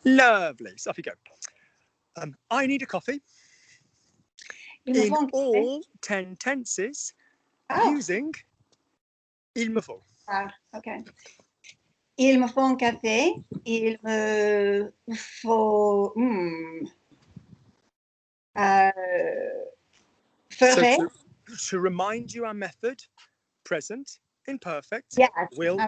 Lovely. So off you go. I need a coffee in all 10 tenses using il me faut. Okay. Il me faut un café. Il me faut ferait. So to remind you our method, present, imperfect, Yes. will,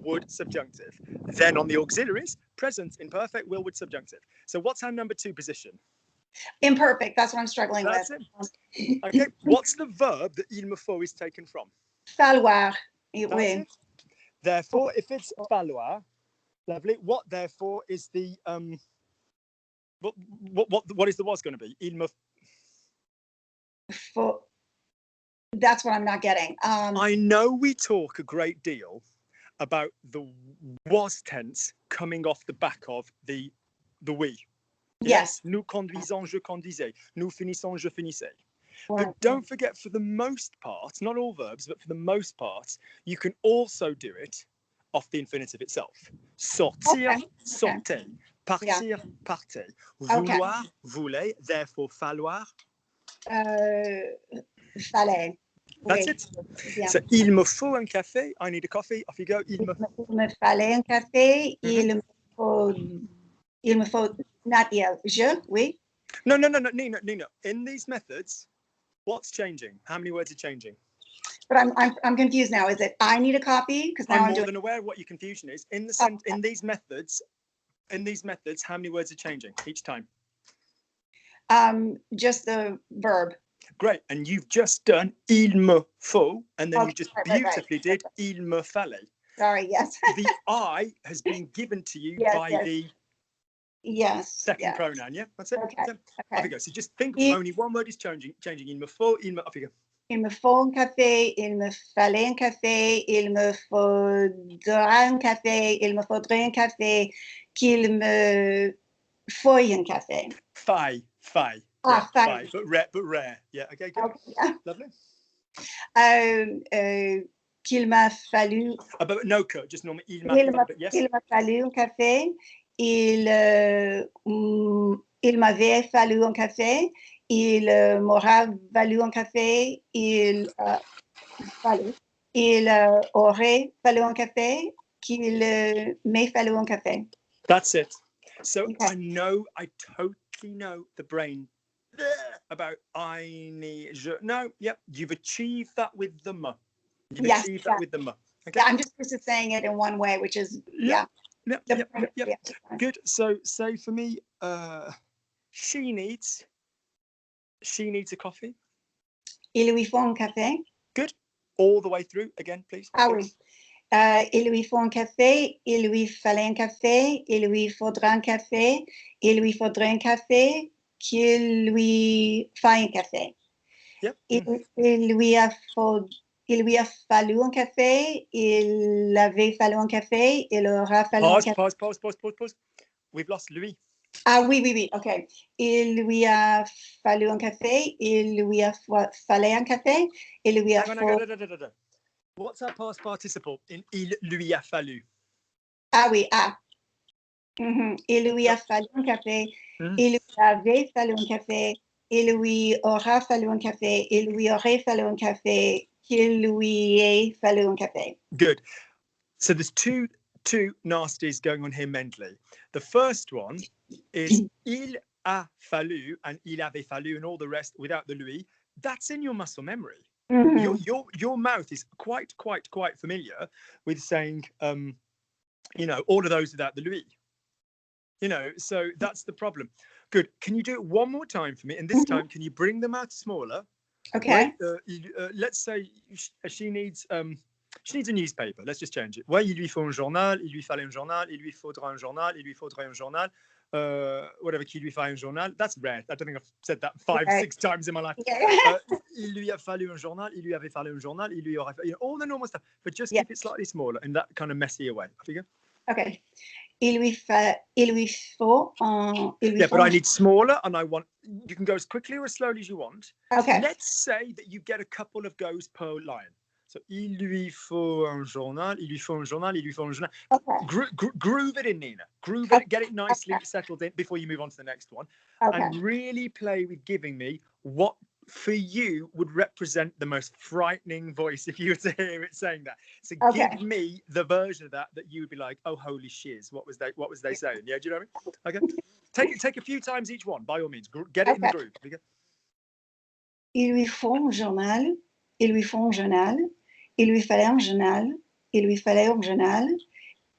would, subjunctive. Then on the auxiliaries, present, imperfect, will, would, subjunctive. So what's our number 2 position? Imperfect. That's what I'm struggling That's with. It. Okay. What's the verb that il me faut is taken from? Falloir. That's Oui. it. Therefore, if it's falloir, lovely. What therefore is the what is the was going to be? Il me faut. That's what I'm not getting. I know we talk a great deal about the was tense coming off the back of the we. Yes. Nous conduisons, je conduisais. Nous finissons, je finissais. Right. But don't forget, for the most part, not all verbs, but for the most part, you can also do it off the infinitive itself. Sortir, sortez. Partir, partez. Vouloir, voulez. Therefore, falloir. Fallait. That's it. Yeah. So, il me faut un café. I need a coffee. Off you go. Il me fallait un café. Il me faut, not il, je, oui. No, Nina. In these methods, what's changing? How many words are changing? But I'm confused now. Is it I need a copy? Because now I'm more than aware of what your confusion is. In the in these methods, how many words are changing each time? Just the verb. Great, and you've just done il me faut, and then you just beautifully did il me fallait. Sorry, yes. The I has been given to you by the second pronoun. Yeah, that's it. Okay. Off you go. So just think only one word is changing. Il me faut, il me. Off you go. Il me faut un café, il me fallait un café, il me faudra un café, il me faudrait un café, qu'il me faut un café. Faille. Ah, faille. But rare. Yeah. Okay. Good. Okay, yeah. Lovely. Qu'il m'a fallu. But no code. Just normal. Il m'a fallu un café. Il m'avait fallu un café. Il m'aura valu un café. Il aurait fallu un café. Qu'il m'ait fallu un café. That's it. So I totally know the brain about I need je. No, yep, you've achieved that with the m. You've achieved that with the m. Okay. Yeah, I'm just used to saying it in one way, which is Yep. Good. So say for me, she needs a coffee. Il lui faut un café. Good. All the way through again, please. Ah oui. Il lui faut un café, il lui fallait un café, il lui faudra un café, il lui faudrait un café, qu'il lui faille un café. Yep. Il lui a fallu un café, il avait fallu un café, il aura fallu un café. Pause. We've lost lui. Ah oui, okay. Il lui a fallu un café, il lui a fallu un café, il lui a fallu... What's our past participle in il lui a fallu? Ah oui, Il lui a fallu un café, il lui avait fallu un café, il lui aura fallu un café, il lui aurait fallu un café, qu'il lui ait fallu un café. Good. So there's two nasties going on here mentally. The first one is il a fallu and il avait fallu and all the rest without the lui. That's in your muscle memory. Mm-hmm. Your mouth is quite familiar with saying, all of those without the lui. So that's the problem. Good. Can you do it one more time for me? And this time, can you bring them out smaller? Okay. Let's say she needs a newspaper. Let's just change it. Ouais, il lui faut un journal, il lui fallait un journal, il lui faudra un journal, il lui faudrait un journal. Whatever, qu'il lui faille un journal. That's rare. I don't think I've said that 5-6 times in my life. Yeah. Il lui a fallu un journal, il lui avait fallu un journal, il lui aurait fallu, all the normal stuff, but just keep it slightly smaller in that kind of messier way. Off you go. Okay. Il lui faut but I need smaller, and you can go as quickly or as slowly as you want. Okay. Let's say that you get a couple of goes per line. So, il lui faut un journal, il lui faut un journal, il lui faut un journal. Okay. Groove it in, Nina. Groove it, get it nicely settled in before you move on to the next one. Okay. And really play with giving me what for you would represent the most frightening voice if you were to hear it saying that. So give me the version of that you would be like, oh, holy shiz, what was they saying? Yeah, do you know what I mean? Okay. Take a few times each one, by all means. Get it in the groove. Il lui faut un journal, il lui faut un journal, il lui fallait un journal, il lui fallait un journal,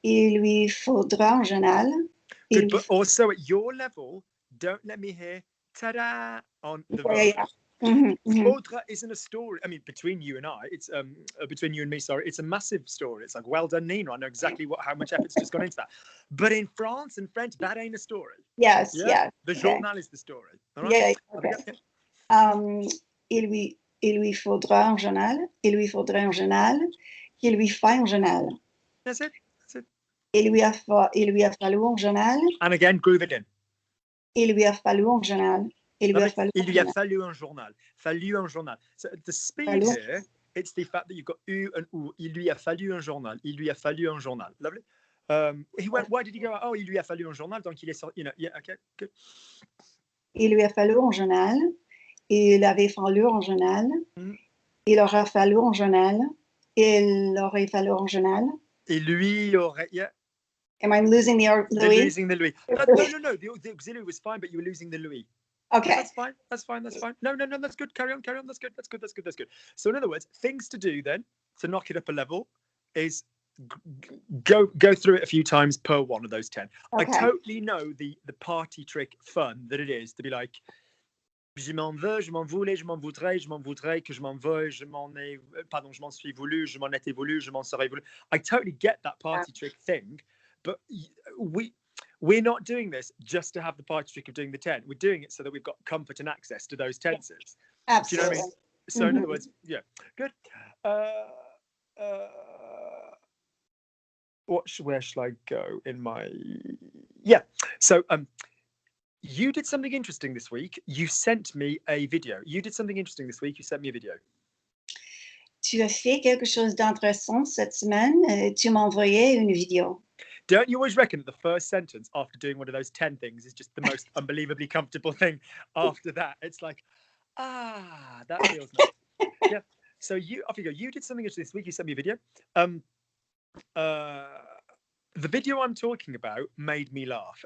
il lui faudra un journal. Good, but also at your level, don't let me hear ta-da on the verb. Faudra isn't a story. I mean, between you and I, it's between you and me. Sorry, it's a massive story. It's like, well done, Nina. I know exactly how much effort's just gone into that. But in France and French, that ain't a story. Yes. The journal is the story. All right? Il lui faudra un journal. Il lui faudra un journal. Qu'il lui faille un journal. That's it. Il lui a fallu un journal. And again, groove it in. Il lui a fallu un journal. Il lui a fallu un journal. Fallu un journal. So the speed here, it's the fact that you've got u and ou. Il lui a fallu un journal. Il lui a fallu un journal. Lovely. He went, why did he go? Oh, il lui a fallu un journal. Donc il est sorti, yeah, okay, good. Il lui a fallu un journal. Il avait fallu un journal. Il aura fallu un journal. Il aurait fallu un journal. Et lui aurait, yeah. Am I losing the Louis? You're losing the Louis. No. The auxiliary was fine, but you were losing the Louis. Okay. That's fine. No, that's good. Carry on. That's good. So in other words, things to do then to knock it up a level is go through it a few times per one of those 10. Okay. I totally know the party trick fun that it is to be like, je m'en veux, je m'en voulais, je m'en voudrais, que je m'en veux, je m'en suis voulu, je m'en étais voulu, je m'en serais voulu. I totally get that party trick thing, but we're not doing this just to have the party trick of doing the 10. We're doing it so that we've got comfort and access to those tenses. Absolutely. Do you know what I mean? So in other words, yeah, good. Where shall I go in my? Yeah. So you did something interesting this week. You sent me a video. You sent me a video. Tu as fait quelque chose d'intéressant cette semaine. Tu m'as envoyé une vidéo. Don't you always reckon that the first sentence after doing one of those 10 things is just the most unbelievably comfortable thing? After that, it's like, that feels nice. Yeah. So off you go. You did something interesting this week. You sent me a video. The video I'm talking about made me laugh.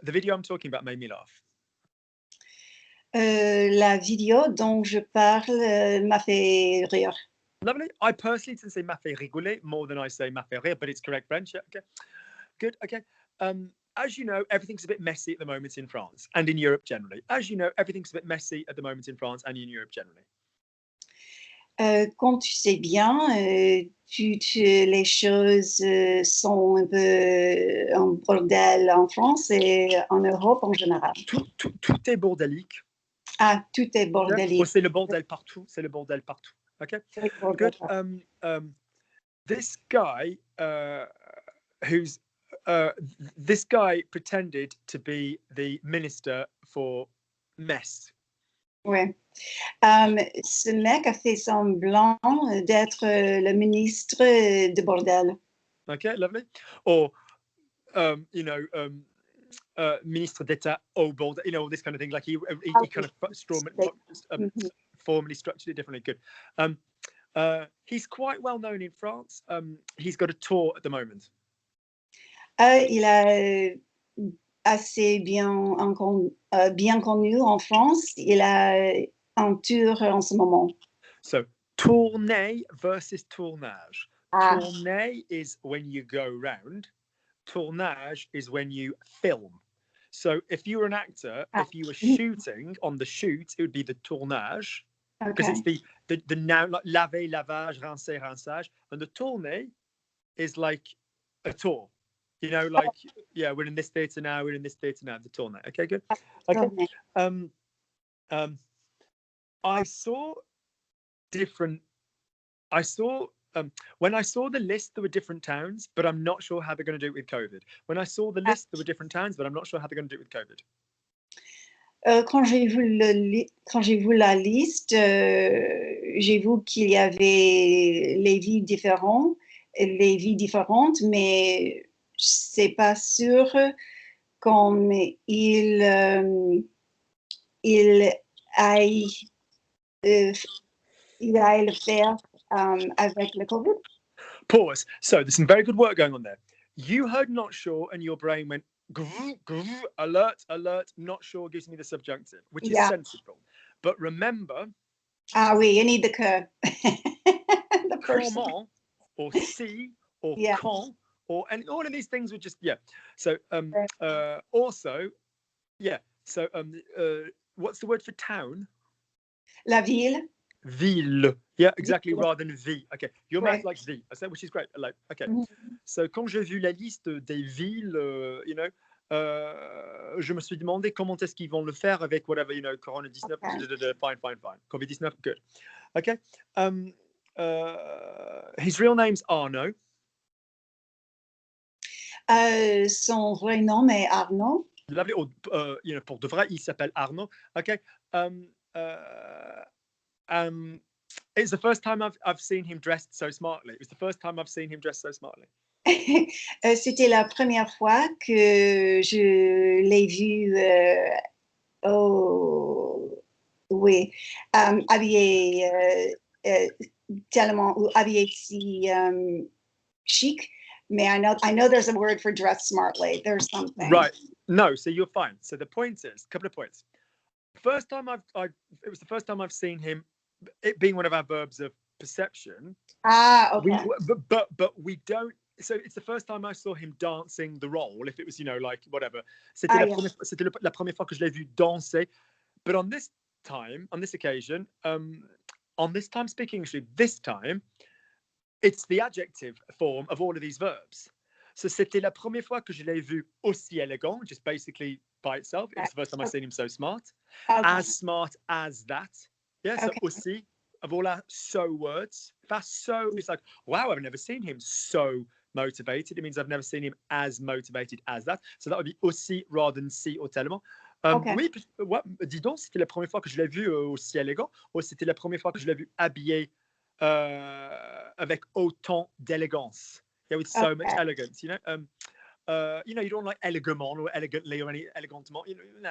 La vidéo dont je parle m'a fait rire. Lovely. I personally didn't say m'a fait rigoler more than I say m'a fait rire, but it's correct French. Yeah, okay. Good. Okay. As you know, everything's a bit messy at the moment in France and in Europe generally. Comme tu sais bien, les choses sont un peu en bordel en France et en Europe en général. Tout est bordélique. Tout est bordélique. Oh, c'est le bordel partout. Okay. Good. This guy this guy pretended to be the minister for mess. Ouais. Ce mec a fait semblant d'être le ministre de bordel. Okay, lovely. Or, ministre d'État au bordel, all this kind of thing. Like he kind of formally structured it differently. Good. He's quite well known in France. He's got a tour at the moment. Il a assez bien connu en France. Il a un tour en ce moment. So, tournée versus tournage. Tournée is when you go round. Tournage is when you film. So, if you were an actor, if you were shooting on the shoot, it would be the tournage. Because it's the noun, like laver, lavage, rincer, rinçage. And the tournée is like a tour. We're in this theatre now, the tournée. Okay, good. Okay. When I saw the list, there were different towns, but I'm not sure how they're going to do it with COVID. Quand j'ai vu la liste, j'ai vu qu'il y avait les vies différentes, mais c'est pas sûr comme il aille, il aille le faire avec le COVID. Pause. So there's some very good work going on there. You heard not sure, and your brain went alert, alert. Not sure gives me the subjunctive, which is sensible. But remember, ah oui, you need the que. The comment or si or quand or and all of these things were just So also So what's the word for town? La ville. Ville. Yeah, exactly. Rather than vie. Okay, your mouth likes vie. I said, which is great. Like, okay. So quand j'ai vu la liste des villes, je me suis demandé comment est-ce qu'ils vont le faire avec whatever, Corona-19. Fine. COVID-19, good. Okay. His real name's Arnaud. Son vrai nom est Arnaud. Lovely. Or, pour de vrai, il s'appelle Arnaud. Okay. It's the first time I've seen him dressed so smartly. It was the first time I've seen him dressed so smartly. C'était la première fois que je l'ai vu habillé tellement ou habillé si chic. Mais I know there's a word for dress smartly. There's something. Right. No, so you're fine. So the point is, a couple of points. It was the first time I've seen him, it being one of our verbs of perception. Ah, okay. But we don't. So it's the first time I saw him dancing the role. If it was, like whatever. C'était la première fois que je l'ai vu danser. But on this occasion, on this time speaking English, this time, it's the adjective form of all of these verbs. So c'était la première fois que je l'ai vu aussi élégant, just basically by itself. It was the first time I've seen him so smart. Okay. As smart as that. Yeah, so aussi, of all our so words, that's so, it's like, wow, I've never seen him so motivated. It means I've never seen him as motivated as that. So that would be aussi rather than si or tellement. Oui, dis donc, c'était la première fois que je l'ai vu aussi élégant, ou c'était la première fois que je l'ai vu habillé avec autant d'élégance. Yeah, with so much elegance, you don't like élégamment or elegantly or any élégantement. No.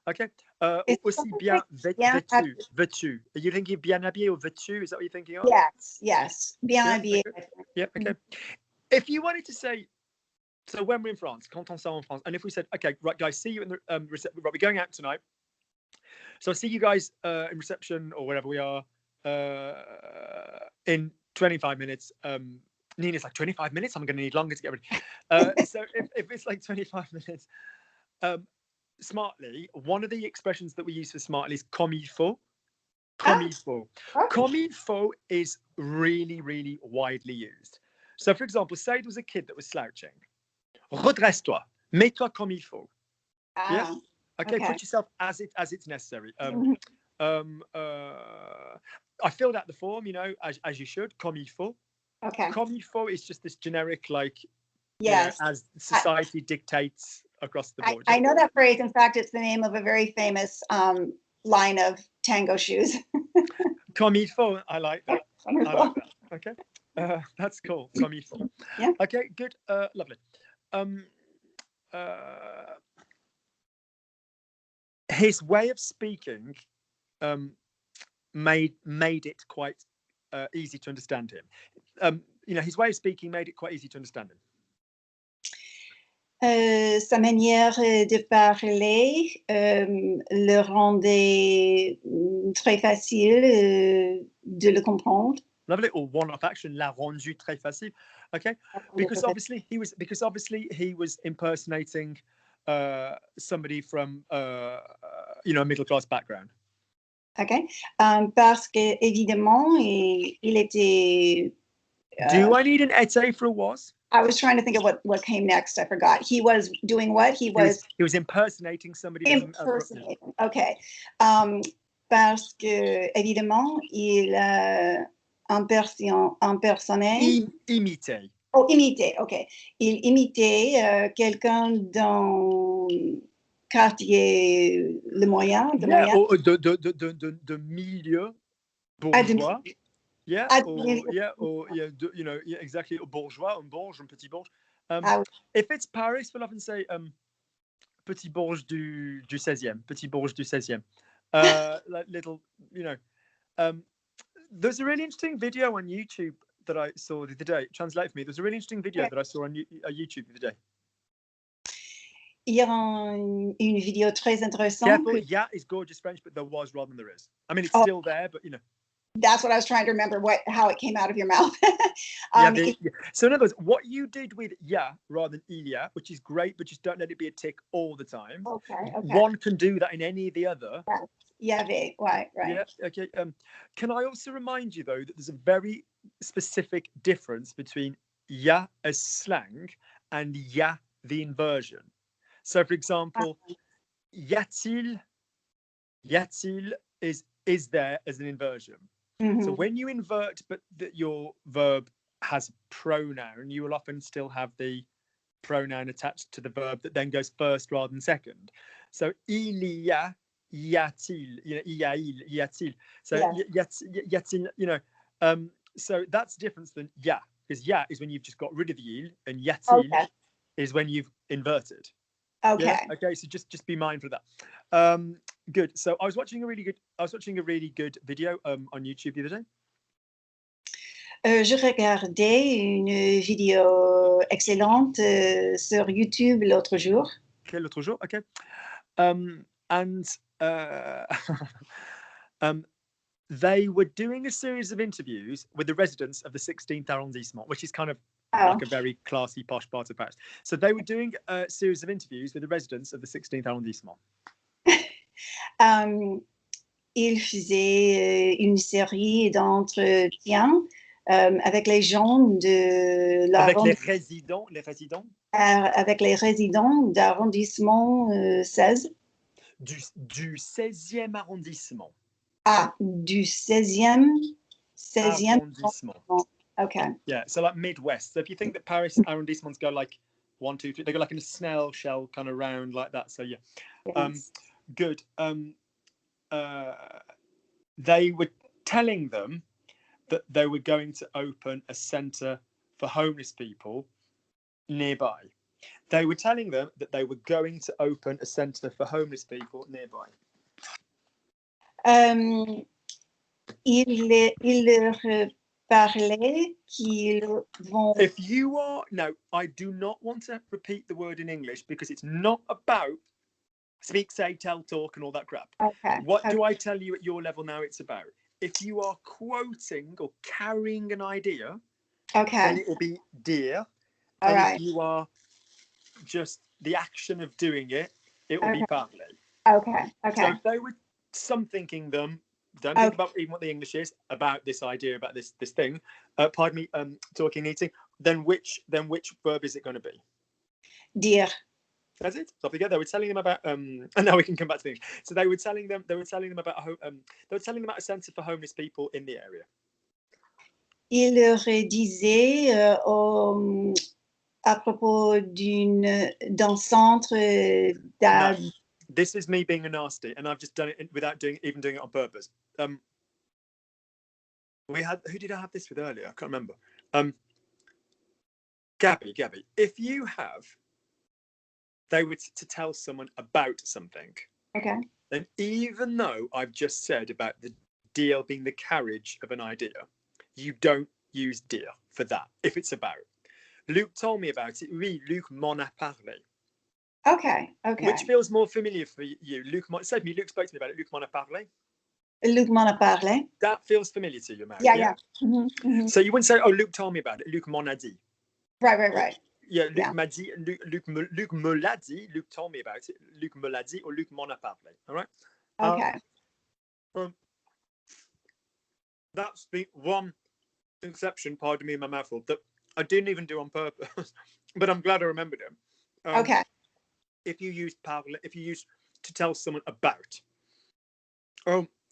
Okay. Aussi bien vêtu. Are you thinking bien habillé or vêtu? Is that what you're thinking of? Yes. Bien habillé. Yeah, okay. If you wanted to say, so when we're in France, quand on sort en France, and if we said, okay, right, guys, see you in the reception. Right, we're going out tonight. So I see you guys in reception or wherever we are in 25 minutes. Nina's like, 25 minutes? I'm going to need longer to get ready. So if it's like 25 minutes, smartly, one of the expressions that we use for smartly is comme il faut. Comme il faut. Comme il faut is really, really widely used. So, for example, say it was a kid that was slouching. Redresse-toi. Mets-toi comme il faut. Yeah? Okay, put yourself as it's necessary. I filled out the form, as you should, comme il faut. Okay. Comme il faut is just this generic, yes, as society dictates across the board. I know that phrase. In fact, it's the name of a very famous line of tango shoes. Comme il faut. I like that. Okay. That's cool. Comme il faut. Yeah. Okay, good. Lovely. His way of speaking made it quite easy to understand him. His way of speaking made it quite easy to understand him. Sa manière de parler le rendait très facile de le comprendre. Lovely. Or one-off action, l'a rendu très facile. Okay, because obviously he was impersonating somebody from a middle-class background. Okay, parce que évidemment il était. Do I need an été for a was? I was trying to think of what came next. I forgot. He was doing what? He was impersonating somebody. Okay. Parce que évidemment il impersonnait. Imité. Oh, imité. Okay. Il imitait quelqu'un dans quartier le moyen. De milieu bourgeois. Yeah, Administratif. exactly. Bourgeois, un bourge, un petit bourge. Ah oui. If it's Paris, we'll often say petit bourge du 16e, petit bourge du 16e. Like little, you know. There's a really interesting video on YouTube that I saw the other day. Translate for me. There's a really interesting video that I saw on YouTube the other day. Il y a une vidéo très intéressante. Careful, yeah is gorgeous French, but there was rather than there is. I mean, it's still there, but you know. That's what I was trying to remember, how it came out of your mouth. So in other words, what you did with yeah rather than il y a, which is great, but just don't let it be a tick all the time. Okay. One can do that in any of the other. Y avait, right. Yeah, okay. Can I also remind you, though, that there's a very specific difference between ya as slang and ya the inversion. So, for example, y-a-t-il is there as an inversion. Mm-hmm. So when you invert, but that your verb has a pronoun, you will often still have the pronoun attached to the verb that then goes first rather than second. So il y a, y-a-t-il, y a-t-il. So y-a-t-il, you know. So that's different than ya, because ya is when you've just got rid of the il, and y-a-t-il is when you've inverted. Okay. Yeah? Okay. So just be mindful of that. Good. So I was watching a really good video on YouTube the other day. Je regardais une vidéo excellente sur YouTube l'autre jour. Okay, l'autre jour. Okay. They were doing a series of interviews with the residents of the 16th arrondissement, which is kind of like a very classy, posh part of Paris. So they were doing a series of interviews with the residents of the 16th arrondissement. Ils faisaient une série d'entretiens avec les gens de l'arrondissement. Avec les résidents d'arrondissement 16. Du 16e arrondissement. Ah, du 16e arrondissement. Okay. Yeah, so like Midwest. So if you think that Paris arrondissements go like 1, 2, 3, they go like in a snail shell kind of round like that. So yeah, yes. Good. They were telling them that they were going to open a centre for homeless people nearby. They were telling them that they were going to open a centre for homeless people nearby. Il leur parlait qu'ils vont... If you are... No, I do not want to repeat the word in English because it's not about speak, say, tell, talk and all that crap. Okay. What do I tell you at your level now it's about? If you are quoting or carrying an idea, then it will be dear. All right. If you are just the action of doing it, it will be parler. Okay. So if they were thinking them, don't think about even what the English is, about this idea, about this thing, pardon me, talking, eating, then which verb is it going to be? Dire. That's it. So they were telling them about and now we can come back to the English. So they were telling them about a centre for homeless people in the area. Il leur disait à propos d'un centre No, this is me being a nasty, and I've just done it without doing it on purpose. Who did I have this with earlier? I can't remember. Gabby. If you have, they were to tell someone about something. Okay. Then even though I've just said about the deal being the carriage of an idea, you don't use dire for that if it's about. Luke told me about it. Oui, Luc m'en a parlé. Okay. Which feels more familiar for you? Luke spoke to me about it. Luc m'en a parlé. Luc m'en a parlé. That feels familiar to you, Mary. Yeah. Mm-hmm. So you wouldn't say, "Oh, Luc told me about it." Luc m'en a dit. Right. Yeah, Luc m'a dit. Luc me l'a dit. Luc told me about it. Luc me l'a dit, or Luc m'en a parlé. All right. Okay. That's the one exception. Pardon me, my mouthful. That I didn't even do on purpose, but I'm glad I remembered it. Okay. If you use parler, if you use to tell someone about.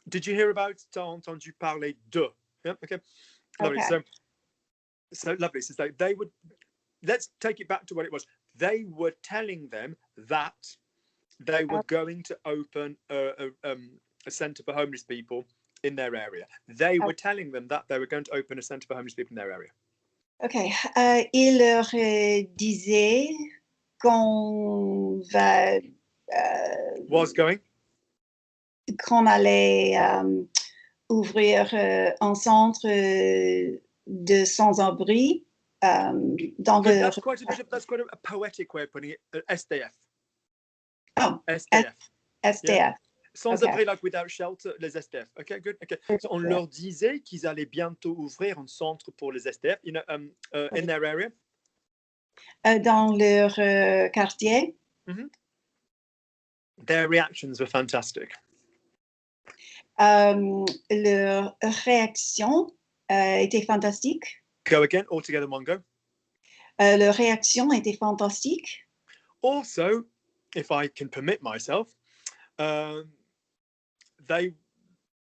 Did you hear about? T'as entendu parler de? Yeah. Okay. Lovely. Okay. So lovely. So they would. Let's take it back to what it was. They were telling them that they were going to open a centre for homeless people in their area. They were telling them that they were going to open a centre for homeless people in their area. OK. Il leur disait qu'on va... Was going? qu'on allait ouvrir un centre de sans-abri dans le... That's quite a poetic way of putting it. SDF. Oh, SDF. SDF. Yeah. Sans-abri, Okay. like without shelter, les SDF. Okay, good. Okay. So on Yeah. leur disait qu'ils allaient bientôt ouvrir un centre pour les SDF, in their area. Dans leur quartier. Mm-hmm. Their reactions were fantastic. Leur réaction était fantastique. Go again, all together, one go. Leur réaction était fantastique. Also, if I can permit myself, they,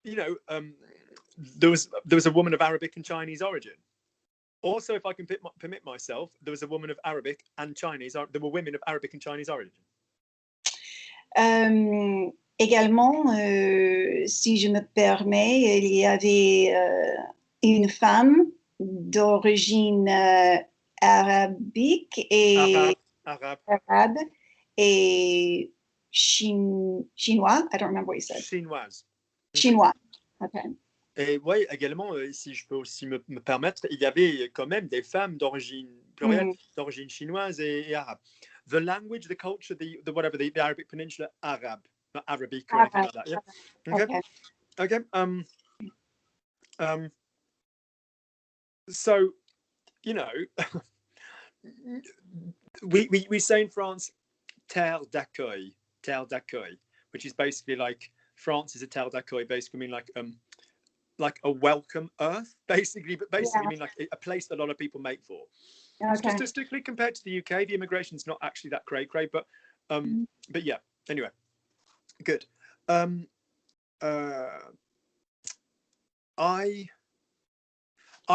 there was a woman of Arabic and Chinese origin. Also, if I can permit myself, there was a woman of Arabic and Chinese. There were women of Arabic and Chinese origin. Également, si je me permets, il y avait une femme d'origine arabique et arabe et chinois. I don't remember what you said. Chinoise. Chinois. Okay. Et oui, également, si je peux aussi me permettre, il y avait quand même des femmes d'origine plurielle, d'origine chinoise et arabe. The language, the culture, the whatever, the Arabic Peninsula, Arab, not Arabic or anything like that. Yeah. Okay. So, we say in France, terre d'accueil, which is basically like France is a terre d'accueil, basically mean like a welcome earth, basically, but basically mean like a place that a lot of people make for. Okay. Statistically, compared to the UK, the immigration's not actually that great, but yeah. Anyway, good. I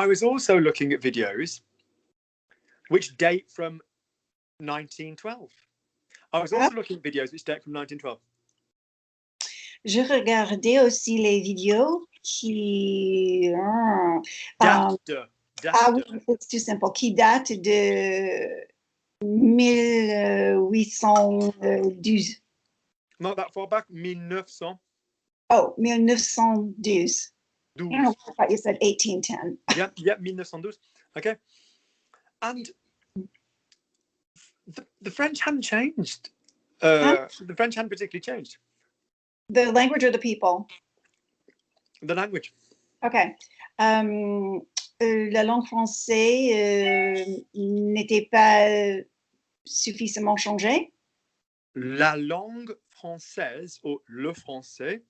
was also looking at videos which date from 1912. I was also looking at videos which date from 1912. Je regardais aussi les vidéos qui... oui, c'est tout simple, qui datent de 1812. Not that far back, 1900. Oh, 1912. 12. I thought you said 1810. Yeah, 1912. Okay. And the French hadn't changed. The French hadn't particularly changed. The language or the people? The language. Okay. La langue française n'était pas suffisamment changée. La langue française, ou le français,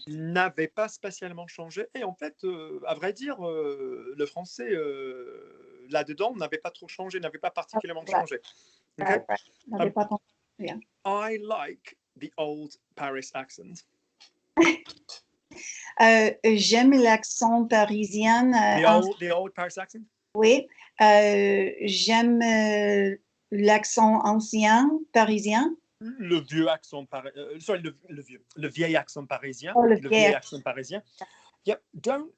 n'avait pas spécialement changé. Et en fait, à vrai dire, le français, là-dedans, n'avait pas trop changé, n'avait pas particulièrement changé. Okay? I like the old Paris accent. J'aime l'accent parisien. The old Paris accent? Oui. J'aime l'accent ancien parisien. Le vieux accent le vieil accent parisien. Oh, le vieil accent parisien. Yeah, don't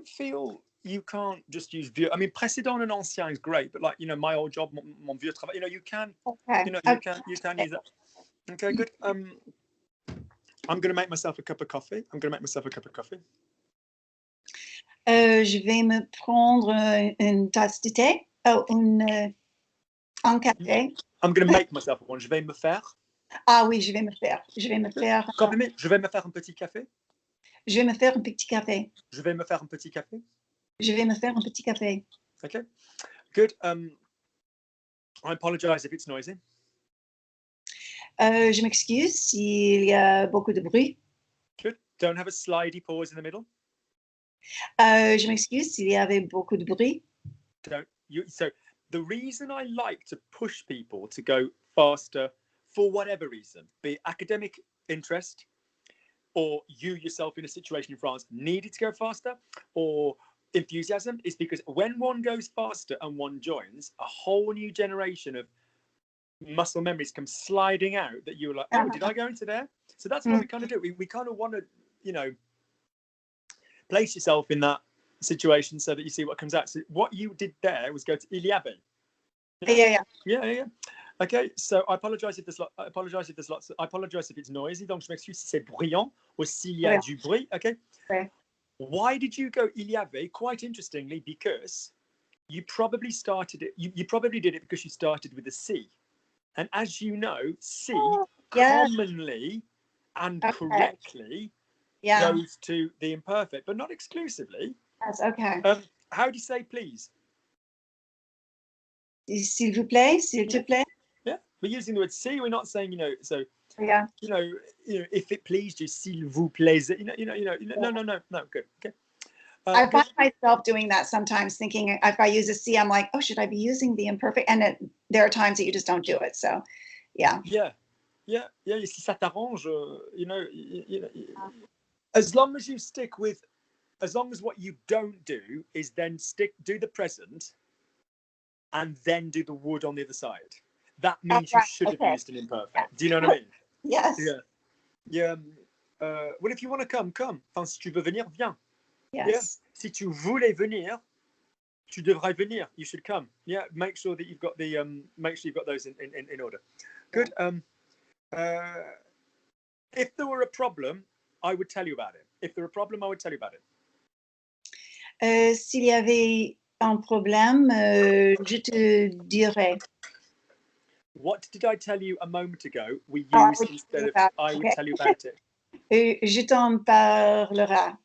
feel you can't just use vieux. I mean, précédent and ancien is great, but like, my old job, mon vieux travail, you can, you can use that. Okay, good. I'm going to make myself a cup of coffee. Je vais me prendre une tasse de thé. Oh, un café. I'm going to make myself one. Je vais me faire. Ah oui, je vais me faire. Je vais me faire un petit café. Je vais me faire un petit café. Je vais me faire un petit café. Je vais me faire un petit café. Okay, good. I apologize if it's noisy. Je m'excuse s'il y a beaucoup de bruit. Good. Don't have a slidey pause in the middle. Je m'excuse s'il y avait beaucoup de bruit. So the reason I like to push people to go faster for whatever reason, be it academic interest, or you yourself in a situation in France needed to go faster, or enthusiasm, is because when one goes faster and one joins, a whole new generation of muscle memories come sliding out that you were like, oh, did I go into there? So that's what we kind of do. We kind of want to, you know, place yourself in that situation so that you see what comes out. So what you did there was go to il y avait. Yeah. Okay, so I apologize if there's lots. I apologize if it's noisy. Donc je m'excuse si c'est bruyant ou s'il y a du bruit. Okay. Why did you go il y avait? Quite interestingly, because you probably started it. You probably did it because you started with a C, and as you know, C commonly and correctly goes to the imperfect, but not exclusively. Yes. Okay. How do you say please? S'il vous plaît, s'il te plaît. Yeah, we're using the word "si." We're not saying, you know. So you know, if it pleased you, s'il vous plaise. No. Good. Okay. I find myself doing that sometimes, thinking if I use a C, I'm like, oh, should I be using the imperfect? And there are times that you just don't do it. So, yeah. Si ça t'arrange, you know, as long as you stick with, as long as what you don't do is then do the present, and then do the would on the other side. That means you should have used an imperfect. Yeah. Do you know what I mean? Yes. Yeah. Well, if you want to come. Enfin, si tu veux venir, viens. Yes. Yeah. Si tu voulais venir, tu devrais venir. You should come. Yeah. Make sure that you've got the make sure you've got those in order. Good. If there were a problem, I would tell you about it. If there were a problem, I would tell you about it. S'il y avait un problème, je te dirais. What did I tell you a moment ago? We used instead of I would tell you about it. Je t'en parlerai.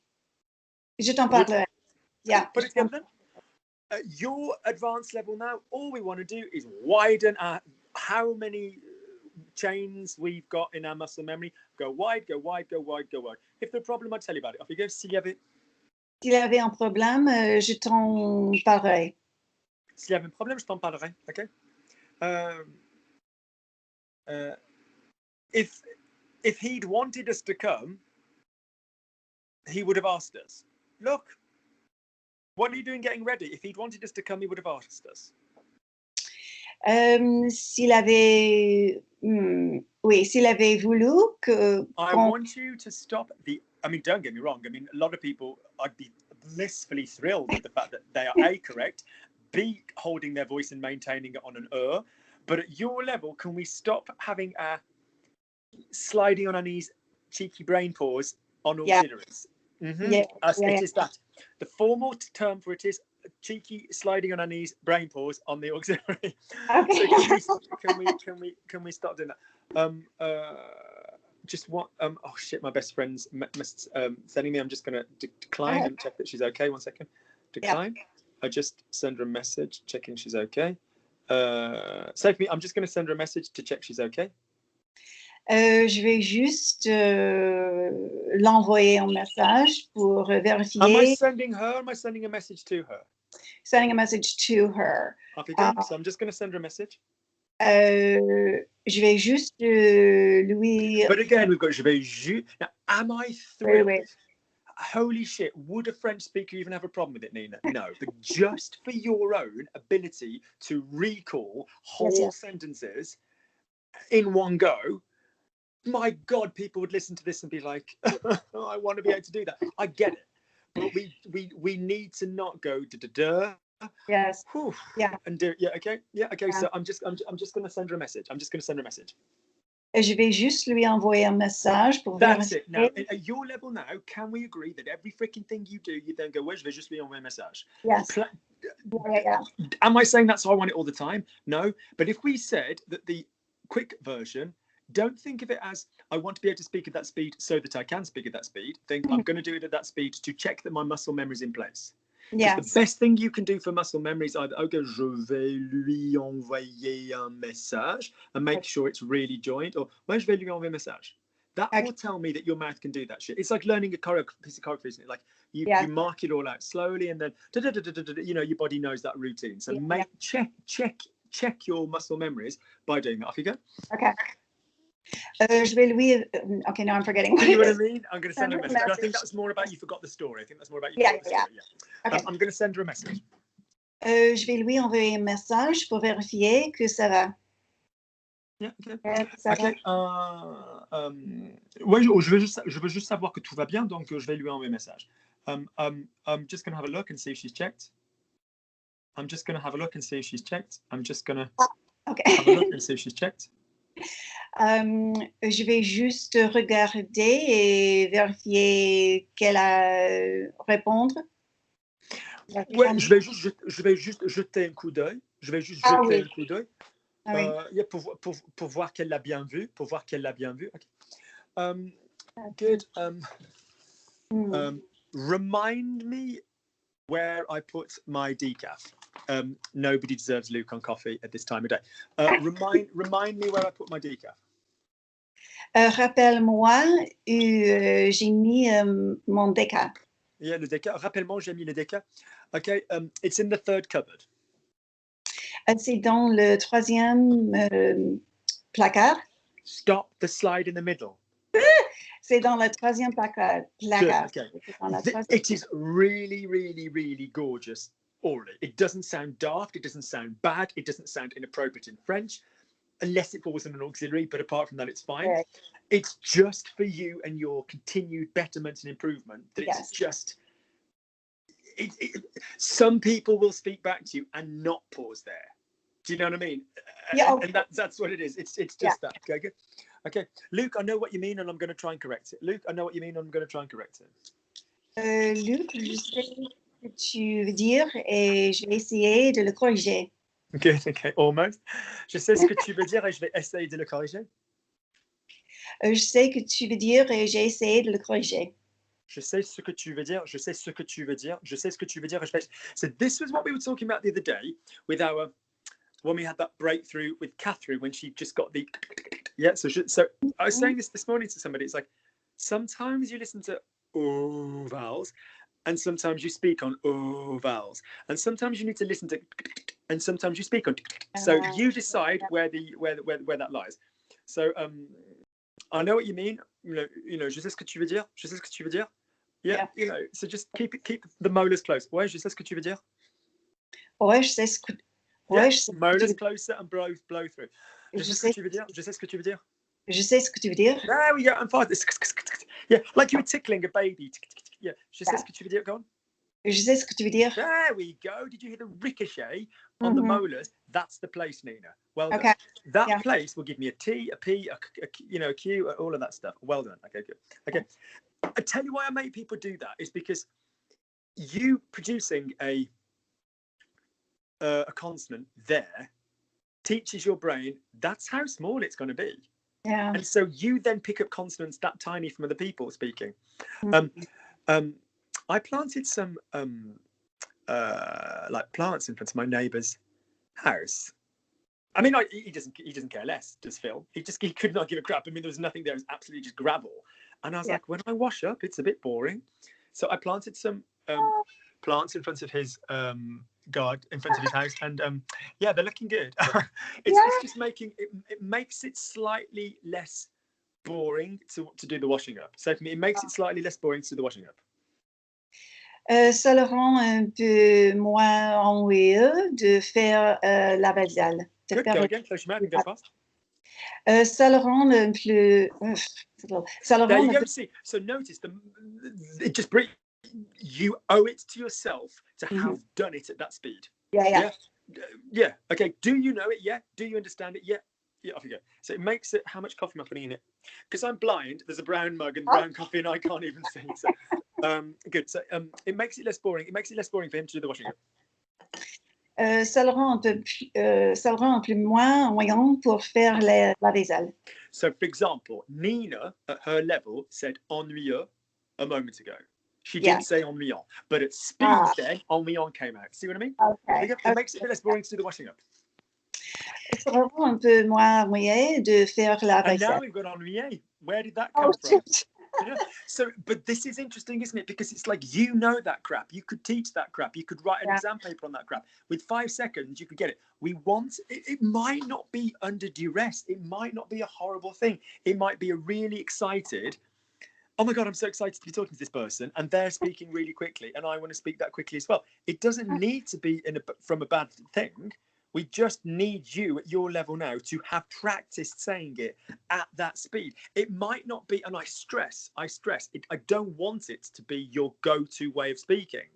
Je t'en parlerai. Yeah. Put it together then. At your advanced level now, all we want to do is widen our how many chains we've got in our muscle memory. Go wide, go wide, go wide, go wide. If there's a problem, I'll tell you about it. Off you go. S'il y avait un problème, je t'en parlerai. S'il y avait un problème, je t'en parlerai. Okay. If he'd wanted us to come, he would have asked us. Look, what are you doing getting ready? If he'd wanted us to come, he would have asked us. S'il avait, s'il avait voulu que. I want you to stop the. I mean, don't get me wrong. I mean, a lot of people, I'd be blissfully thrilled with the fact that they are A, correct, B, holding their voice and maintaining it on an but at your level, can we stop having a sliding on our knees, cheeky brain pause on auxiliaries? It is that. The formal term for it is cheeky sliding on our knees, brain pause on the auxiliary. Okay. So can we stop doing that? Just what? Oh shit! My best friend's sending me. I'm just gonna decline and check that she's okay. 1 second. Decline. I just send her a message checking she's okay. Save me. I'm just going to send her a message to check she's okay. Je vais juste l'envoyer un message pour vérifier. Am I sending her? Or am I sending a message to her? Sending a message to her. So I'm just going to send her a message. Je vais juste lui. But again, we've got je vais juste. Now, am I thrilled? Wait. Holy shit, would a French speaker even have a problem with it, Nina? No, but just for your own ability to recall whole sentences in one go, my God, people would listen to this and be like, oh, I want to be able to do that. I get it. But we need to not go da-da-da. Yes. Whew, and do it. Okay. So I'm just going to send her a message. Je vais juste lui envoyer un message pour That's it. Now, at your level now, can we agree that every freaking thing you do, you then go, well, je vais juste lui envoyer un message? Yes. Am I saying that's how I want it all the time? No. But if we said that the quick version, don't think of it as, I want to be able to speak at that speed so that I can speak at that speed. Think, I'm going to do it at that speed to check that my muscle memory is in place. Yes. The best thing you can do for muscle memory is either, okay, je vais lui envoyer un message and make sure it's really joined, or ouais, je vais lui envoyer un message. That will tell me that your mouth can do that shit. It's like learning a piece of choreography, isn't it? Like you mark it all out slowly, and then you know your body knows that routine. So check your muscle memories by doing that. Off you go. Okay. Je vais lui. Okay, now I'm forgetting. You know what I mean? I'm going to send her a message. I think that's more about you forgot the story. I think that's more about you forgot the story. Yeah. Okay. I'm going to send her a message. Je vais lui envoyer un message pour vérifier que ça va. Yeah, okay. Ça va. Okay. Ouais, je veux juste savoir que tout va bien, donc je vais lui envoyer un message. I'm just gonna have a look and see if she's checked. I'm just gonna have a look and see if she's checked. I'm just gonna have a look and see if she's checked. Je vais juste regarder et vérifier qu'elle a répondre. Ouais, je vais juste jeter un coup d'œil. Je vais juste Ah jeter oui. un coup d'œil. Ah oui. Yeah, pour voir qu'elle l'a bien vu. Pour voir qu'elle l'a bien vu. Okay. Good. Remind me where I put my decaf. Nobody deserves Luke on coffee at this time of day. Remind me where I put my decaf. Rappelle-moi, j'ai mis mon déca. Yeah, le déca. Rappelle-moi, j'ai mis le déca. Okay, it's in the third cupboard. C'est dans le troisième placard. Stop the slide in the middle. C'est dans le troisième placard. Good, okay. It is really, really, really gorgeous orally. It doesn't sound daft. It doesn't sound bad. It doesn't sound inappropriate in French, unless it falls in an auxiliary. But apart from that, it's fine. Yeah. It's just for you and your continued betterment and improvement. That it's just. Some people will speak back to you and not pause there. Do you know what I mean? Yeah. And that's what it is. It's just that. Okay, good. Okay, Luke, I know what you mean, and I'm going to try and correct it. Luke, I know what you mean, and I'm going to try and correct it. Luc, je sais ce que tu veux dire et je vais essayer de le corriger. Good, okay, almost. Je sais ce que tu veux dire et je vais essayer de le corriger. Je sais que tu veux dire et j'ai essayé de le corriger. Je sais ce que tu veux dire. Je sais ce que tu veux dire. Je sais ce que tu veux dire. So this was what we were talking about the other day with our. When we had that breakthrough with Catherine, when she just got the so I was saying this morning to somebody. It's like sometimes you listen to oh vowels, and sometimes you speak on oh vowels, and sometimes you need to listen to, and sometimes you speak on. So you decide where that lies. So I know what you mean. You know, je sais ce que tu veux dire. Je sais ce que tu veux dire. Yeah. You know, so just keep the molars close. Ouais, je sais ce que tu veux dire. Ouais, je sais ce que. Yeah, molars closer and blow through. Je sais ce que tu veux dire. Je sais ce que tu veux dire. Je sais ce que tu veux dire. There we go. I'm fine. Yeah, like you were tickling a baby. Yeah. Je sais ce que tu veux dire. Go on. Je sais ce que tu veux dire. There we go. Did you hear the ricochet on the molars? That's the place, Nina. Well done. That place will give me a T, a P, a Q, all of that stuff. Well done. Okay, good. Okay. I tell you why I make people do that is because you producing a consonant there teaches your brain that's how small it's going to be. Yeah. And so you then pick up consonants that tiny from other people speaking. I planted some like plants in front of my neighbour's house. I mean, he doesn't care less, does Phil? He could not give a crap. I mean, there was nothing there. It was absolutely just gravel. And I was like, when I wash up, it's a bit boring. So I planted some plants in front of his garden, in front of his house, and yeah, they're looking good. It's just making it makes it slightly less boring to do the washing up. So for me, it makes it slightly less boring to do the washing up. Ça le rend un peu moins ennuyeux de faire la vaisselle. Good, go again. Close your mouth and go fast. Ça le rend un peu. Ça le there rend you go. See, so notice it just brings. You owe it to yourself to have done it at that speed. Yeah. Okay. Do you know it? Yeah. Do you understand it? Yeah. Off you go. So it makes it. How much coffee am I putting in it? Because I'm blind. There's a brown mug and brown coffee, and I can't even see. So, good. So it makes it less boring. It makes it less boring for him to do the washing up. Ça le rend un peu moins ennuyant pour faire la vaisselle. So, for example, Nina at her level said ennuyeux a moment ago. She didn't say ennuyant, but at speed then, ennuyant came out. See what I mean? Okay. It makes it less boring to do the washing up. Ça le rend un peu moins ennuyé de faire la vaisselle. And now we've got ennuyé. Where did that come from? You know? So, but this is interesting, isn't it? Because it's like, you know that crap. You could teach that crap. You could write an exam paper on that crap. With 5 seconds, you could get it. It might not be under duress. It might not be a horrible thing. It might be a really excited, oh my God, I'm so excited to be talking to this person, and they're speaking really quickly, and I want to speak that quickly as well. It doesn't need to be from a bad thing. We just need you at your level now to have practiced saying it at that speed. It might not be, and I stress, I don't want it to be your go-to way of speaking.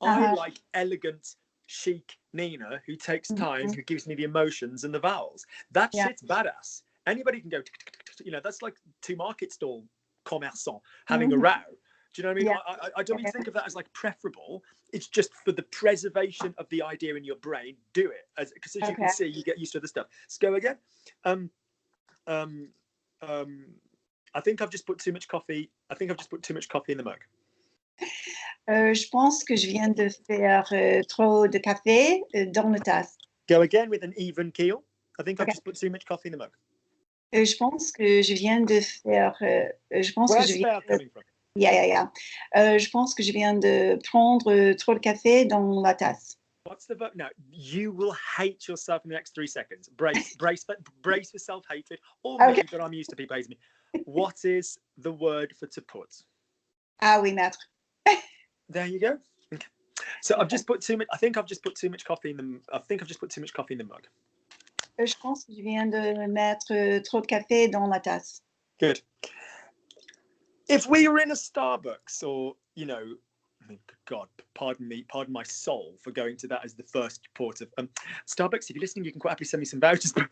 I like elegant, chic Nina who takes time, who gives me the emotions and the vowels. That shit's badass. Anybody can go, that's like two market stall commerçants having a row. Do you know what I mean? Yeah. I don't mean to think of that as like preferable. It's just for the preservation of the idea in your brain. Do it, because as you can see, you get used to the stuff. Let's go again. I think I've just put too much coffee. I think I've just put too much coffee in the mug. Je pense que je viens de faire trop de café dans la tasse. Go again with an even keel. I think I've just put too much coffee in the mug. Je pense que je viens de faire. Je pense Where's que je viens. fair coming from? Yeah. Je pense que je viens de prendre trop de café dans la tasse. What's the verb? Now you will hate yourself in the next 3 seconds. Brace for self-hatred, or me, but I'm used to people hating me. What is the word for to put? Ah oui, maître. There you go. Okay. So I've just put too much. I think I've just put too much coffee in the. I think I've just put too much coffee in the mug. Je pense que je viens de mettre trop de café dans la tasse. Good. If we were in a Starbucks, or God, pardon my soul for going to that as the first port of Starbucks. If you're listening, you can quite happily send me some vouchers. But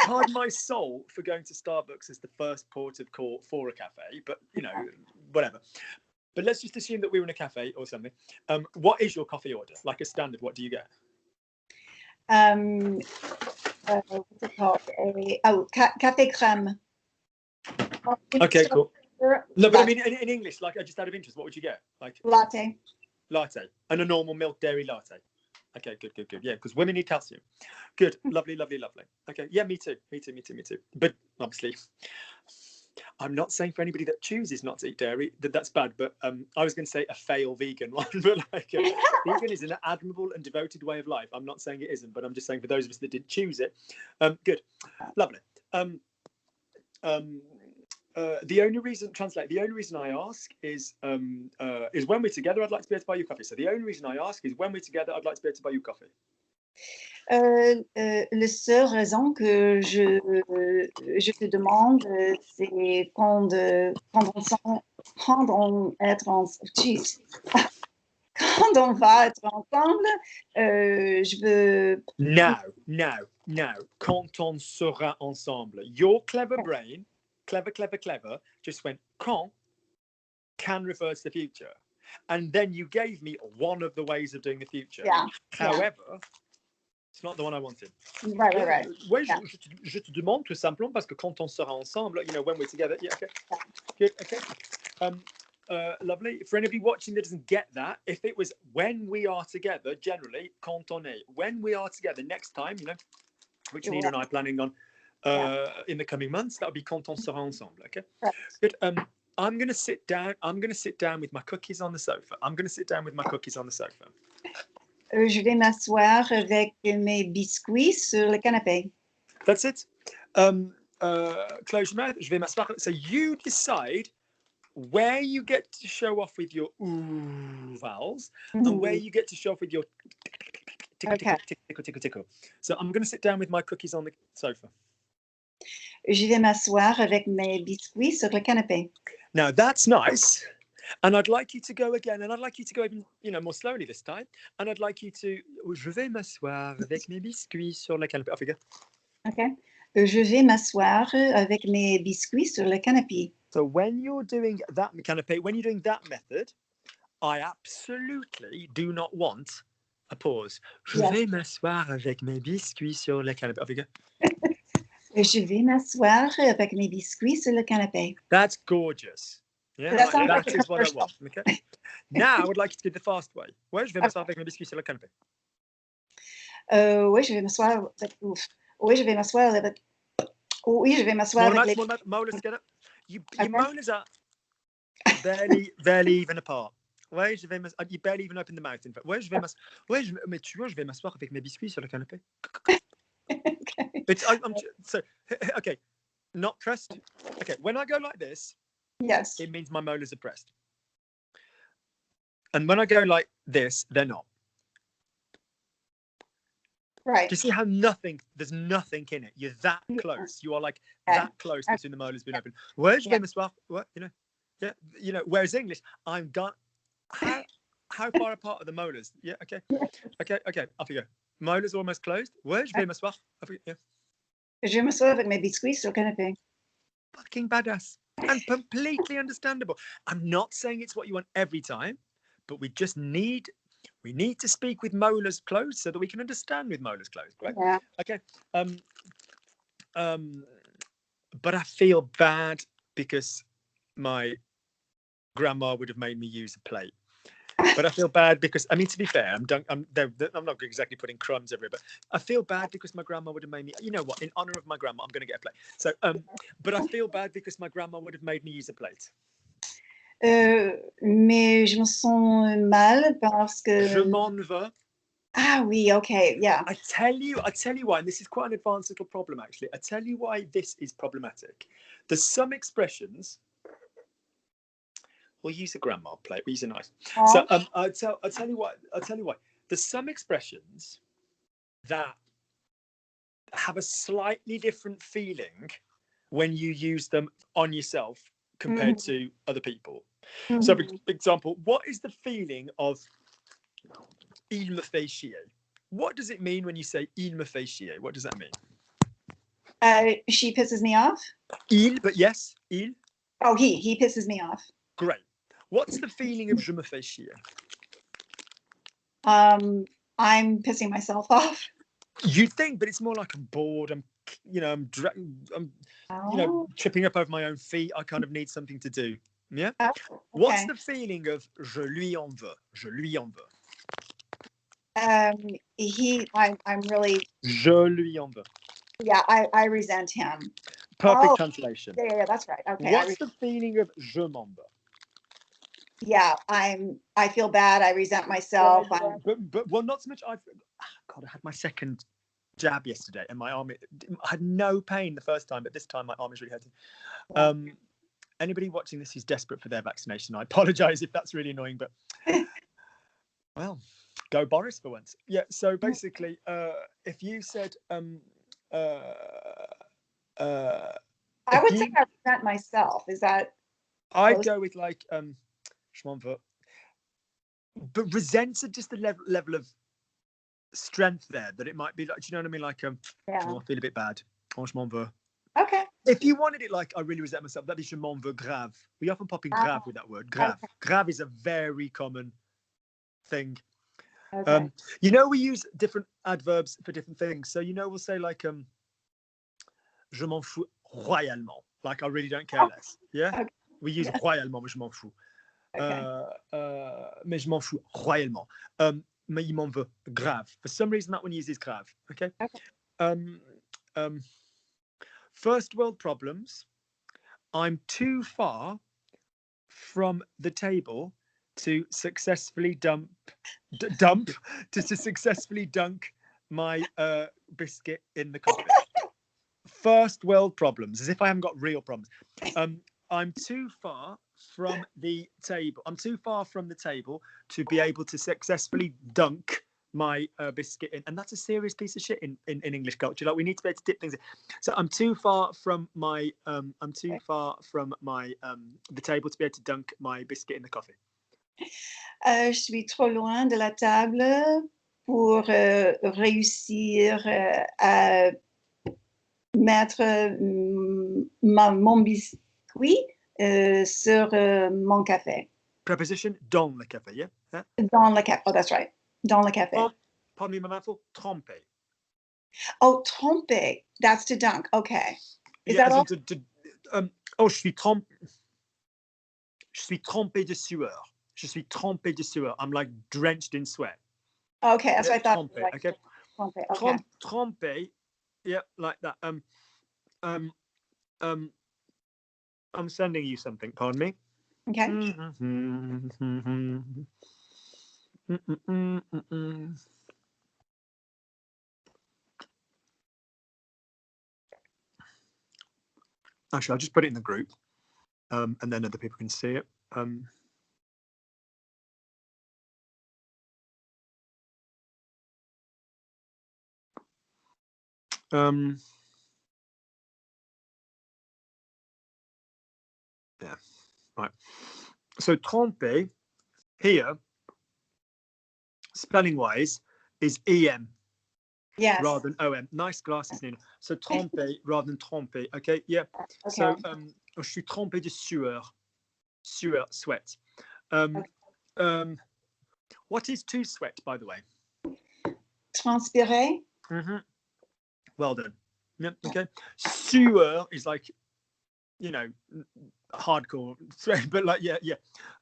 pardon my soul for going to Starbucks as the first port of call for a cafe. But whatever. But let's just assume that we were in a cafe or something. What is your coffee order? Like a standard, what do you get? What's it called? Café crème. Okay, cool. No, but I mean, in English, like just out of interest, what would you get? Like latte. Latte. And a normal milk dairy latte. Okay, good. Yeah, because women need calcium. Good, lovely. Okay, yeah, me too. But obviously, I'm not saying for anybody that chooses not to eat dairy that that's bad, but I was going to say a fail vegan one, but vegan is an admirable and devoted way of life. I'm not saying it isn't, but I'm just saying for those of us that didn't choose it. Good, lovely. The only reason I ask is when we're together, I'd like to be able to buy you coffee. So the only reason I ask is when we're together, I'd like to be able to buy you coffee. La seule raison que je te demande, c'est quand on va être ensemble, je veux... Now, quand on sera ensemble. Your clever brain, clever, just went quand can refer to the future. And then you gave me one of the ways of doing the future. Yeah. However, it's not the one I wanted. Right. Ouais, je te demande tout simplement parce que quand on sera ensemble, when we're together. Yeah, okay. Good, okay. Lovely. For anybody watching that doesn't get that, if it was when we are together, generally, quand on est, when we are together next time, which Nina and I are planning on in the coming months, that would be quand on sera ensemble. Okay. Right. Good. I'm going to sit down with my cookies on the sofa. Je vais m'asseoir avec mes biscuits sur le canapé. That's it. Close your mouth. Je vais m'asseoir. So you decide where you get to show off with your ooh vowels and where you get to show off with your tickle. So I'm going to sit down with my cookies on the sofa. Je vais m'asseoir avec mes biscuits sur le canapé. Now that's nice. And I'd like you to go again, and I'd like you to go even, more slowly this time. And I'd like you to, je vais m'asseoir avec mes biscuits sur le canapé. Off we go. Okay. Je vais m'asseoir avec mes biscuits sur le canapé. So when you're doing that method, I absolutely do not want a pause. Je vais m'asseoir avec mes biscuits sur le canapé. Off we go. Je vais m'asseoir avec mes biscuits sur le canapé. That's gorgeous. Yeah, that is what I want. Okay. Now I would like you to do the fast way. Ouais, je vais m'asseoir avec mes biscuits sur le canapé. Oui, je vais m'asseoir avec les... Molars together. Your molars are barely even apart. Ouais, you barely even open the mouth. In fact, ouais, je vais m'asseoir avec mes biscuits sur le canapé. Okay. But so okay, not pressed. Okay, when I go like this, yes, it means my molars are pressed. And when I go like this, they're not. Right. Do you see how there's nothing in it? You're that close. You are like that close between the molars being open. Where's je vais m'asseoir? What, whereas English, I'm gone. How far apart are the molars? Yeah, okay. Off you go. Molars almost closed. Where je vais m'asseoir? Yeah. Je vais m'asseoir avec mes biscuits sur le canapé. Fucking badass. And completely understandable. I'm not saying it's what you want every time, but we need to speak with molars closed so that we can understand with molars closed, right? Yeah. Okay. But I feel bad because my grandma would have made me use a plate. But I feel bad because, I mean, to be fair, I'm not exactly putting crumbs everywhere, but I feel bad because my grandma would have made me, you know what, in honor of my grandma, I'm going to get a plate. So, but I feel bad because my grandma would have made me use a plate. Mais je me sens mal parce que... Je m'en veux. Ah oui, okay, yeah. I tell you why, and this is quite an advanced little problem, actually. I tell you why this is problematic. There's some expressions... We'll use a grandma plate. These are nice. Oh. So I'll tell you why. There's some expressions that have a slightly different feeling when you use them on yourself compared to other people. So, for example, what is the feeling of il me fait chier? What does it mean when you say il me fait chier? What does that mean? She pisses me off. Il, but yes, il. Oh, he pisses me off. Great. What's the feeling of je me fais chier? I'm pissing myself off. You'd think, but it's more like I'm bored. I'm tripping up over my own feet. I kind of need something to do. Yeah. Oh, okay. What's the feeling of je lui en veux? Je lui en veux. I'm really. Je lui en veux. Yeah, I resent him. Perfect translation. Yeah, that's right. Okay. What's the feeling of je m'en veux? Yeah, I feel bad. I resent myself. But not so much. God, I had my second jab yesterday, and my arm. I had no pain the first time, but this time my arm is really hurting. Yeah. Anybody watching this who's desperate for their vaccination, I apologise if that's really annoying, but well, go Boris for once. Yeah. So basically, if you said, I would say I resent myself. Is that? I'd go with like je m'en veux. But resents are just a level of strength there that it might be like, do you know what I mean? Like, I feel a bit bad. Oh, je m'en veux. Okay. If you wanted it like, I really resent myself, that'd be je m'en veux grave. We often pop in grave with that word. Grave. Okay. Grave is a very common thing. Okay. We use different adverbs for different things. So, we'll say like, je m'en fous royalement. Like, I really don't care less. Yeah? Okay. We use royalement, je m'en fous. Okay. Mais je m'en fous royalement. Mais il m'en veut grave. For some reason, that one uses grave. Okay. First world problems. I'm too far from the table to successfully successfully dunk my biscuit in the coffee. First world problems, as if I haven't got real problems. I'm too far from the table. I'm too far from the table to be able to successfully dunk my biscuit in, and that's a serious piece of shit in English culture. Like, we need to be able to dip things in. So I'm too far from my the table to be able to dunk my biscuit in the coffee. Je suis trop loin de la table pour réussir à mettre mon biscuit sur mon café. Preposition dans le café, yeah? Dans le café. Oh, that's right. Dans le café. Pardon me, my mouthful. Tremper. Oh, tremper. That's to dunk. Okay. Is that all? Je suis trempé de sueur. Je suis trempé de sueur. I'm like drenched in sweat. Okay, that's what I thought. Trempé, like, okay. Tremper. Okay. Trempé. Yeah, like that. I'm sending you something. Pardon me. Okay. Actually, I'll just put it in the group, and then other people can see it. Yeah, right. So tromper here, spelling wise, is EM. Yes. Rather than OM. Nice glasses, Nina. So tromper rather than tromper. Okay, yeah. Okay. So je suis trempé de sueur. Sueur, sweat. What is to sweat, by the way? Transpirer. Well done. Yeah, okay. Sueur is like, you know, hardcore sweat, but like, yeah.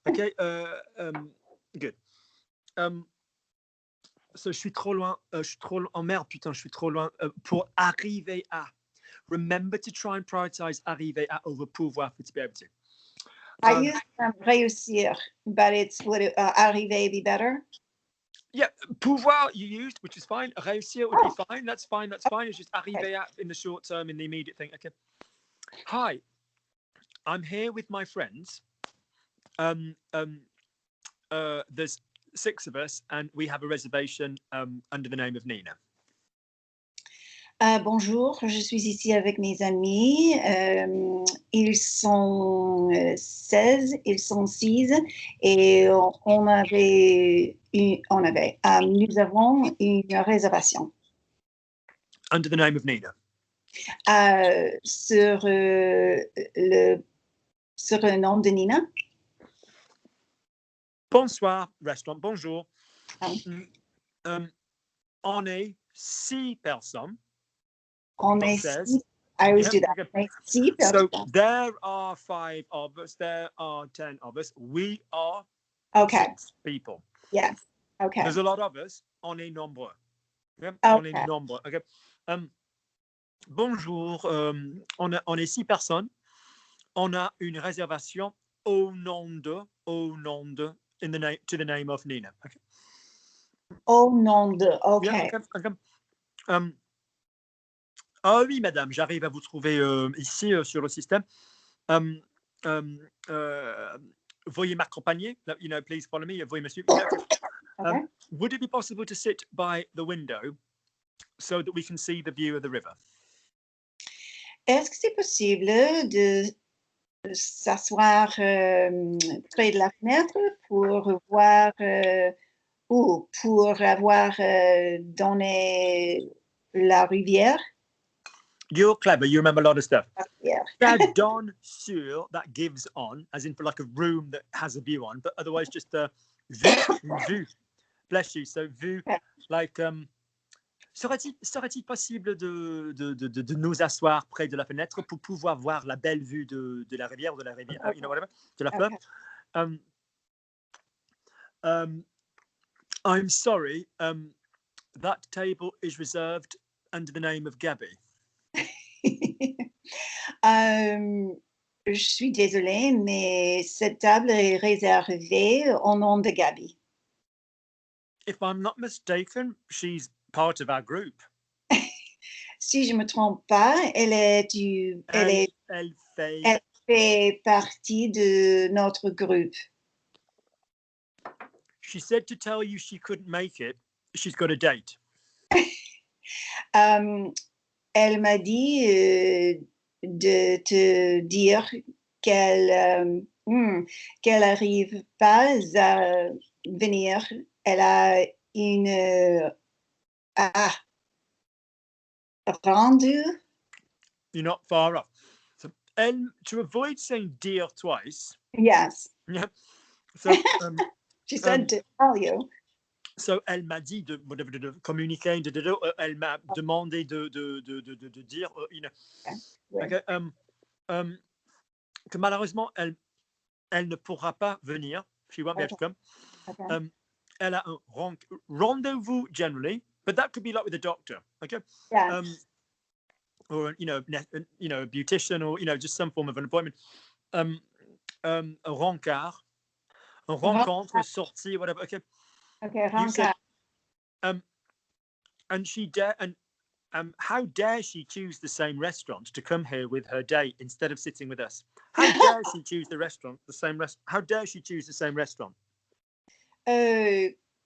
Okay, good. So, je suis trop loin. Oh merde, putain, je suis trop loin. Pour arriver à. Remember to try and prioritize arriver à over pouvoir to be able to. I use réussir, but would arriver be better? Yeah, pouvoir you used, which is fine. Réussir would be fine. That's fine. It's just arriver at in the short term, in the immediate thing. Okay. Hi, I'm here with my friends. There's 6 of us, and we have a reservation under the name of Nina. Bonjour, je suis ici avec mes amis. Ils sont 16, ils sont 6 et nous avons une réservation. Under the name of Nina. Sur le nom de Nina. Bonsoir, restaurant. Bonjour. On est 6 personnes. On est 6. I always do that. Okay. So there are 5 of us. There are 10 of us. We are 6 people. Yes. Okay. There's a lot of us. On est nombreux. Yeah? Okay. On est nombreux. Okay. Bonjour. On est 6 personnes. On a une réservation au nom de, in the name, to the name of Nina. Okay. Au nom de. Okay. Yeah, okay. Ah oui, madame, j'arrive à vous trouver ici sur le système. Veuillez m'accompagner. You know, please follow me. Veuillez me suivre. Okay. Would it be possible to sit by the window so that we can see the view of the river? Est-ce que c'est possible de s'asseoir près de la fenêtre pour voir ou pour avoir donné la rivière? You're clever. You remember a lot of stuff. Yeah. That donne sur, that gives on, as in for like a room that has a view on, but otherwise just vue. Bless you. So vue, like, serait-il possible de nous asseoir près de la fenêtre pour pouvoir voir la belle vue de la rivière, you know, whatever, de la fleuve? I'm sorry, that table is reserved under the name of Gabby. Je suis désolée, mais cette table est réservée au nom de Gabi. If I'm not mistaken, she's part of our group. Si je me trompe pas, elle fait partie de notre groupe. She said to tell you she couldn't make it. She's got a date. Elle m'a dit de te dire qu'elle n'arrive pas à venir. Elle a une rendez-vous. You're not far off. So, to avoid saying dear twice. Yes. Yeah. So she said to tell you. So, elle m'a dit de communiquer, elle m'a demandé de dire, you know, okay, que malheureusement, elle ne pourra pas venir. She won't be able to come. Okay. Elle a un rendezvous generally, but that could be like with a doctor, okay? Yeah. Or you know, a beautician, or you know, just some form of an appointment. Un rencard, un rencontre, sortie, whatever. Okay. Okay, rencard. And she how dare she choose the same restaurant to come here with her date instead of sitting with us? How dare she choose the same restaurant? How dare she choose the same restaurant?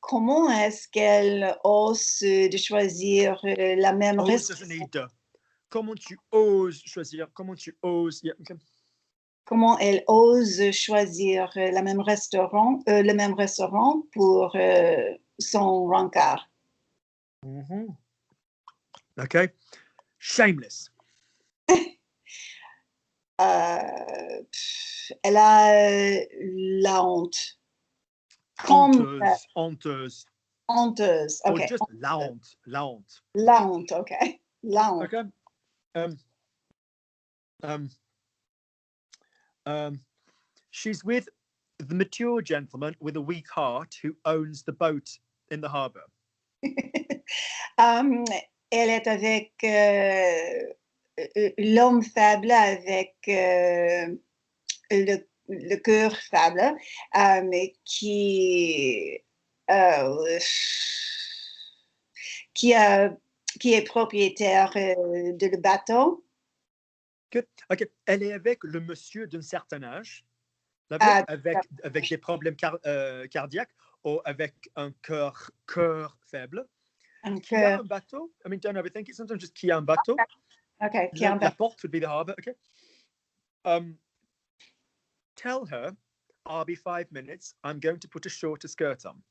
comment est-ce qu'elle ose de choisir la même Ose doesn't need de. Comment tu oses choisir? Comment tu oses? Yeah, okay. Comment elle ose choisir le même restaurant pour son rencard. Mm-hmm. Okay. Shameless. Elle a la honte. Honteuse. Honteuse. Honteuse. Or Okay. just la honte. La honte. La honte. Okay. La honte. Okay. She's with the mature gentleman with a weak heart who owns the boat in the harbour. Elle est avec l'homme faible avec le cœur faible qui est propriétaire de le bateau. Good. Okay. Elle est avec le monsieur d'un certain âge, avec des problèmes cardiaques ou avec un cœur faible. Qui a un bateau? I mean, don't overthink it. Sometimes just qui a un bateau. Okay. La porte would be the harbour. Okay. Tell her, I'll be 5 minutes. I'm going to put a shorter skirt on.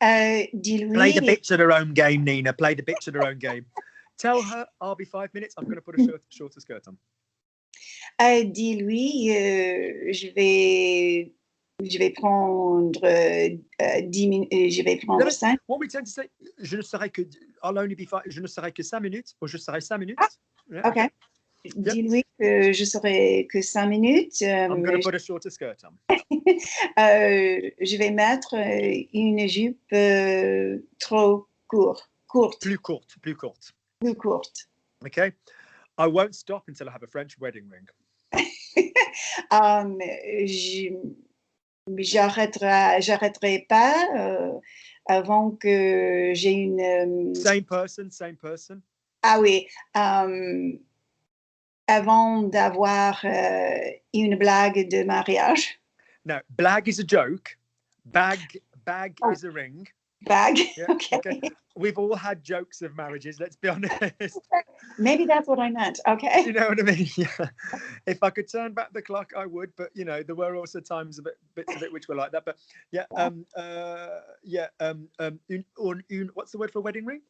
Dis-lui. Play the bitch at her own game, Nina. Play the bitch at her own game. Tell her, I'll be 5 minutes. I'm going to put a shorter skirt on. Dis-lui, je vais prendre 10 minutes, je vais prendre 5. What we tend to say, I'll only be 5, je ne serai que 5 minutes, ou je serai 5 minutes. Yeah, okay. Dis-lui que je serai que 5 minutes. I'm going to put a shorter skirt on. Je vais mettre une jupe trop courte. Plus courte. Plus courte. Okay. I won't stop until I have a French wedding ring. J'arrêterai pas avant que j'ai une. Same person. Ah oui. Avant d'avoir une blague de mariage. No, blag is a joke. Bag is a ring. Bag. Yeah, okay. We've all had jokes of marriages, let's be honest. Maybe that's what I meant. Okay. You know what I mean? Yeah. If I could turn back the clock, I would. But you know, there were also times bits of it which were like that. But yeah, what's the word for a wedding ring?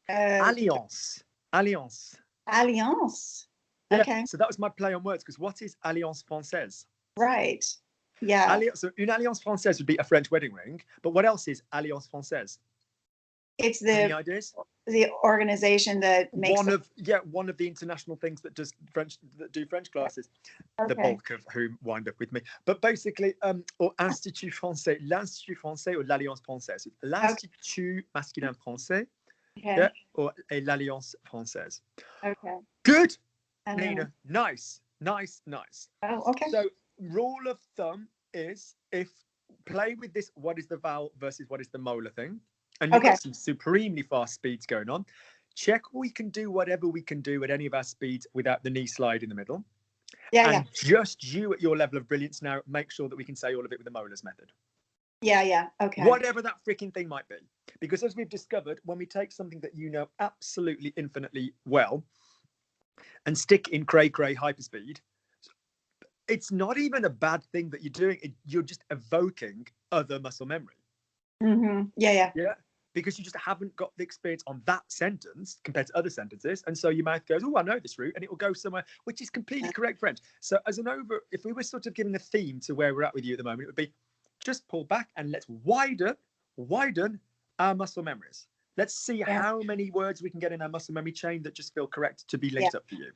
Alliance. Yeah, okay. So that was my play on words, because what is Alliance Française? Right. Yeah. So une Alliance Française would be a French wedding ring, but what else is Alliance Française? It's Any ideas? The organization that makes one of the international things that do French classes. Okay. The bulk of whom wind up with me. But basically, or Institut Français, l'Institut Français or l'Alliance Française. L'Institut masculin français, okay. Yeah, or l'Alliance Française. Okay. Good, Nina. Nice. Oh, okay. So rule of thumb is, if play with this, what is the vowel versus what is the molar thing, and you've got some supremely fast speeds going on. Check we can do whatever we can do at any of our speeds without the knee slide in the middle. Yeah. Just you at your level of brilliance now, make sure that we can say all of it with the molars method. Yeah. Okay. Whatever that freaking thing might be. Because as we've discovered, when we take something that you know absolutely infinitely well and stick in cray hyperspeed, it's not even a bad thing that you're doing. You're just evoking other muscle memory. Mm-hmm. Yeah. Because you just haven't got the experience on that sentence compared to other sentences. And so your mouth goes, oh, I know this route. And it will go somewhere, which is completely correct French. So if we were sort of giving a theme to where we're at with you at the moment, it would be just pull back and let's widen our muscle memories. Let's see how many words we can get in our muscle memory chain that just feel correct to be linked up for you.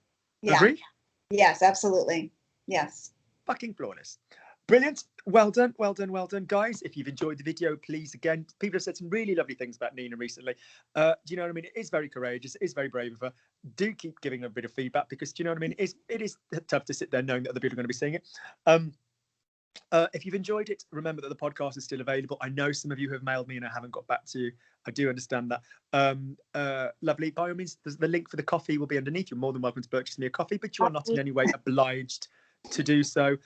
Agree? Yes, absolutely. Yes. Fucking flawless. Brilliant. Well done, guys. If you've enjoyed the video, please, again, people have said some really lovely things about Nina recently. Do you know what I mean? It is very courageous. It is very brave of her. Do keep giving her a bit of feedback, because, do you know what I mean? It is tough to sit there knowing that other people are going to be seeing it. If you've enjoyed it, remember that the podcast is still available. I know some of you have mailed me and I haven't got back to you. I do understand that. Lovely. By all means, the link for the coffee will be underneath. You're more than welcome to purchase me a coffee, but you are not in any way obliged to do so.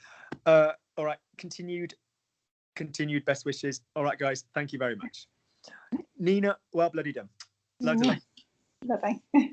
All right, continued continued best wishes. All right, guys. Thank you very much. Nina, well bloody done. Loads of love. Bye-bye.